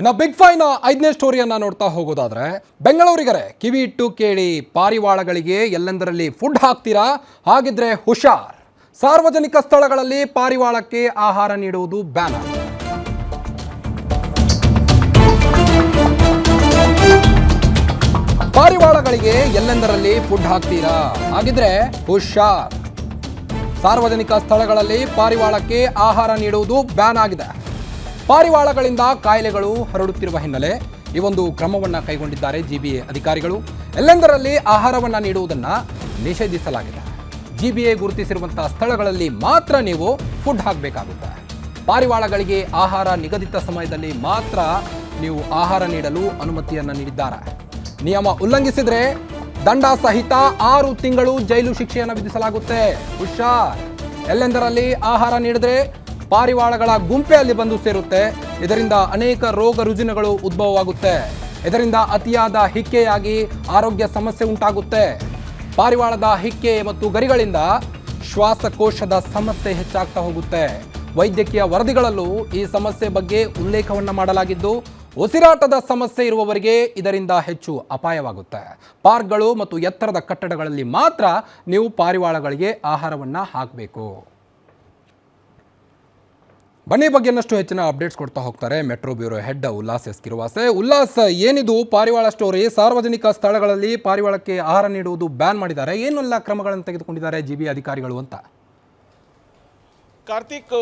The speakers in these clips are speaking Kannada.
ಇನ್ನು ಬಿಗ್ ಫೈನ 5ನೇ ಸ್ಟೋರಿಯನ್ನ ನೋಡ್ತಾ ಹೋಗೋದಾದ್ರೆ ಬೆಂಗಳೂರಿಗರೇ ಕಿವಿ ಇಟ್ಟು ಕೇಳಿ, ಪಾರಿವಾಳಗಳಿಗೆ ಎಲ್ಲೆಂದರಲ್ಲಿ ಫುಡ್ ಹಾಕ್ತೀರಾ? ಹಾಗಿದ್ರೆ ಹುಷಾರ್. ಸಾರ್ವಜನಿಕ ಸ್ಥಳಗಳಲ್ಲಿ ಪಾರಿವಾಳಕ್ಕೆ ಆಹಾರ ನೀಡುವುದು ಬ್ಯಾನ್. ಪಾರಿವಾಳಗಳಿಗೆ ಎಲ್ಲೆಂದರಲ್ಲಿ ಫುಡ್ ಹಾಕ್ತೀರಾ? ಹಾಗಿದ್ರೆ ಹುಷಾರ್. ಸಾರ್ವಜನಿಕ ಸ್ಥಳಗಳಲ್ಲಿ ಪಾರಿವಾಳಕ್ಕೆ ಆಹಾರ ನೀಡುವುದು ಬ್ಯಾನ್ ಆಗಿದೆ. ಪಾರಿವಾಳಗಳಿಂದ ಕಾಯಿಲೆಗಳು ಹರಡುತ್ತಿರುವ ಹಿನ್ನೆಲೆ ಈ ಒಂದು ಕ್ರಮವನ್ನು ಕೈಗೊಂಡಿದ್ದಾರೆ ಜಿಬಿಎ ಅಧಿಕಾರಿಗಳು. ಎಲ್ಲೆಂದರಲ್ಲಿ ಆಹಾರವನ್ನು ನೀಡುವುದನ್ನು ನಿಷೇಧಿಸಲಾಗಿದೆ. ಜಿಬಿಎ ಗುರುತಿಸಿರುವಂತಹ ಸ್ಥಳಗಳಲ್ಲಿ ಮಾತ್ರ ನೀವು ಫುಡ್ ಹಾಕಬೇಕಾಗುತ್ತೆ. ಪಾರಿವಾಳಗಳಿಗೆ ಆಹಾರ ನಿಗದಿತ ಸಮಯದಲ್ಲಿ ಮಾತ್ರ ನೀವು ಆಹಾರ ನೀಡಲು ಅನುಮತಿಯನ್ನು ನೀಡಿದ್ದಾರೆ. ನಿಯಮ ಉಲ್ಲಂಘಿಸಿದರೆ ದಂಡ ಸಹಿತ 6 ತಿಂಗಳು ಜೈಲು ಶಿಕ್ಷೆಯನ್ನು ವಿಧಿಸಲಾಗುತ್ತೆ. ಹುಷಾರ್. ಎಲ್ಲೆಂದರಲ್ಲಿ ಆಹಾರ ನೀಡಿದ್ರೆ ಪಾರಿವಾಳಗಳ ಗುಂಪೆ ಅಲ್ಲಿ ಬಂದು ಸೇರುತ್ತೆ. ಇದರಿಂದ ಅನೇಕ ರೋಗ ರುಜಿನಗಳು ಉದ್ಭವವಾಗುತ್ತೆ. ಇದರಿಂದ ಅತಿಯಾದ ಹಿಕ್ಕೆಯಾಗಿ ಆರೋಗ್ಯ ಸಮಸ್ಯೆ ಉಂಟಾಗುತ್ತೆ. ಪಾರಿವಾಳದ ಹಿಕ್ಕೆ ಮತ್ತು ಗರಿಗಳಿಂದ ಶ್ವಾಸಕೋಶದ ಸಮಸ್ಯೆ ಹೆಚ್ಚಾಗ್ತಾ ಹೋಗುತ್ತೆ. ವೈದ್ಯಕೀಯ ವರದಿಗಳಲ್ಲೂ ಈ ಸಮಸ್ಯೆ ಬಗ್ಗೆ ಉಲ್ಲೇಖವನ್ನು ಮಾಡಲಾಗಿದ್ದು, ಉಸಿರಾಟದ ಸಮಸ್ಯೆ ಇರುವವರಿಗೆ ಇದರಿಂದ ಹೆಚ್ಚು ಅಪಾಯವಾಗುತ್ತೆ. ಪಾರ್ಕ್ಗಳು ಮತ್ತು ಎತ್ತರದ ಕಟ್ಟಡಗಳಲ್ಲಿ ಮಾತ್ರ ನೀವು ಪಾರಿವಾಳಗಳಿಗೆ ಆಹಾರವನ್ನು ಹಾಕಬೇಕು. ಬನ್ನಿ ಬಗ್ಗೆ ಇನ್ನಷ್ಟು ಹೆಚ್ಚಿನ ಅಪ್ಡೇಟ್ಸ್ ಕೊಡ್ತಾ ಹೋಗ್ತಾರೆ metro bureau head Ullas S ಕಿರುವಾಸೆ. ಉಲ್ಲಾಸ್, ಏನಿದು ಪಾರಿವಾಳ ಸ್ಟೋರಿ? ಸಾರ್ವಜನಿಕ ಸ್ಥಳಗಳಲ್ಲಿ ಪಾರಿವಾಳಕ್ಕೆ ಆಹಾರ ನೀಡುವುದು ಬ್ಯಾನ್ ಮಾಡಿದ್ದಾರೆ. ಏನೆಲ್ಲ ಕ್ರಮಗಳನ್ನು ತೆಗೆದುಕೊಂಡಿದ್ದಾರೆ ಜಿಬಿ ಅಧಿಕಾರಿಗಳು ಅಂತ? ಕಾರ್ತಿಕ್,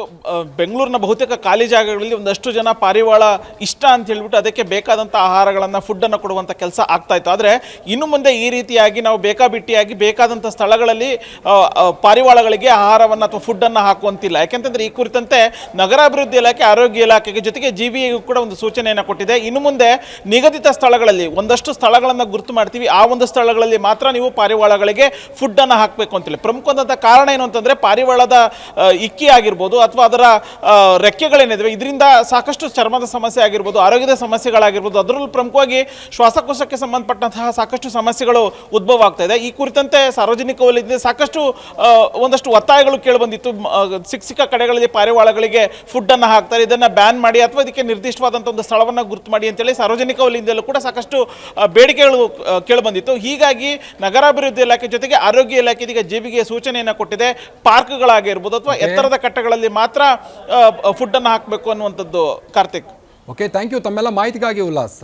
ಬೆಂಗಳೂರಿನ ಬಹುತೇಕ ಖಾಲಿ ಜಾಗಗಳಲ್ಲಿ ಒಂದಷ್ಟು ಜನ ಪಾರಿವಾಳ ಇಷ್ಟ ಅಂತ ಹೇಳ್ಬಿಟ್ಟು ಅದಕ್ಕೆ ಬೇಕಾದಂಥ ಆಹಾರಗಳನ್ನು, ಫುಡ್ಡನ್ನು ಕೊಡುವಂಥ ಕೆಲಸ ಆಗ್ತಾಯಿತ್ತು. ಆದರೆ ಇನ್ನು ಮುಂದೆ ಈ ರೀತಿಯಾಗಿ ನಾವು ಬೇಕಾಬಿಟ್ಟಿಯಾಗಿ ಬೇಕಾದಂಥ ಸ್ಥಳಗಳಲ್ಲಿ ಪಾರಿವಾಳಗಳಿಗೆ ಆಹಾರವನ್ನು ಅಥವಾ ಫುಡ್ಡನ್ನು ಹಾಕುವಂತಿಲ್ಲ. ಯಾಕೆಂತಂದರೆ ಈ ಕುರಿತಂತೆ ನಗರಾಭಿವೃದ್ಧಿ ಇಲಾಖೆ, ಆರೋಗ್ಯ ಇಲಾಖೆಗೆ ಜೊತೆಗೆ ಜಿಬಿಎಗೂ ಕೂಡ ಒಂದು ಸೂಚನೆಯನ್ನು ಕೊಟ್ಟಿದೆ. ಇನ್ನು ಮುಂದೆ ನಿಗದಿತ ಸ್ಥಳಗಳಲ್ಲಿ ಒಂದಷ್ಟು ಸ್ಥಳಗಳನ್ನು ಗುರುತು ಮಾಡ್ತೀವಿ, ಆ ಒಂದು ಸ್ಥಳಗಳಲ್ಲಿ ಮಾತ್ರ ನೀವು ಪಾರಿವಾಳಗಳಿಗೆ ಫುಡ್ಡನ್ನು ಹಾಕಬೇಕು ಅಂತೇಳಿ. ಪ್ರಮುಖವಾದಂಥ ಕಾರಣ ಏನು ಅಂತಂದರೆ ಪಾರಿವಾಳದ ಇಕ್ಕಿ ಆಗಿರ್ಬೋದು ಅಥವಾ ಅದರ ರೆಕ್ಕೆಗಳೇನಿದೆ, ಇದರಿಂದ ಸಾಕಷ್ಟು ಚರ್ಮದ ಸಮಸ್ಯೆ ಆಗಿರ್ಬೋದು, ಆರೋಗ್ಯದ ಸಮಸ್ಯೆಗಳಾಗಿರ್ಬೋದು, ಅದರಲ್ಲೂ ಪ್ರಮುಖವಾಗಿ ಶ್ವಾಸಕೋಶಕ್ಕೆ ಸಂಬಂಧಪಟ್ಟಂತಹ ಸಾಕಷ್ಟು ಸಮಸ್ಯೆಗಳು ಉದ್ಭವ ಆಗ್ತಾ ಇದೆ. ಈ ಕುರಿತಂತೆ ಸಾರ್ವಜನಿಕ ವಲಯದಿಂದ ಸಾಕಷ್ಟು ಒಂದಷ್ಟು ಒತ್ತಾಯಗಳು ಕೇಳಿಬಂದಿತ್ತು. ಸಿಕ್ಕ ಕಡೆಗಳಲ್ಲಿ ಪಾರಿವಾಳಗಳಿಗೆ ಫುಡ್ಡನ್ನು ಹಾಕ್ತಾರೆ, ಇದನ್ನು ಬ್ಯಾನ್ ಮಾಡಿ ಅಥವಾ ಇದಕ್ಕೆ ನಿರ್ದಿಷ್ಟವಾದಂಥ ಒಂದು ಸ್ಥಳವನ್ನು ಗುರುತು ಮಾಡಿ ಅಂತೇಳಿ ಸಾರ್ವಜನಿಕ ವಲಯದಿಂದಲೂ ಕೂಡ ಸಾಕಷ್ಟು ಬೇಡಿಕೆಗಳು ಕೇಳಿಬಂದಿತ್ತು. ಹೀಗಾಗಿ ನಗರಾಭಿವೃದ್ಧಿ ಇಲಾಖೆ ಜೊತೆಗೆ ಆರೋಗ್ಯ ಇಲಾಖೆ ಇದೀಗ ಜಿಬಿಗೆ ಸೂಚನೆಯನ್ನು ಕೊಟ್ಟಿದೆ. ಪಾರ್ಕ್ಗಳಾಗಿರ್ಬೋದು ಅಥವಾ ಎತ್ತರದ ಕಟ್ಟಡಗಳಲ್ಲಿ ಮಾತ್ರ ಫುಡ್ಡನ್ನು ಹಾಕಬೇಕು ಅನ್ನುವಂಥದ್ದು. ಕಾರ್ತಿಕ್, ಓಕೆ, ಥ್ಯಾಂಕ್ ಯು ತಮ್ಮೆಲ್ಲ ಮಾಹಿತಿಗಾಗಿ ಉಲ್ಲಾಸ್.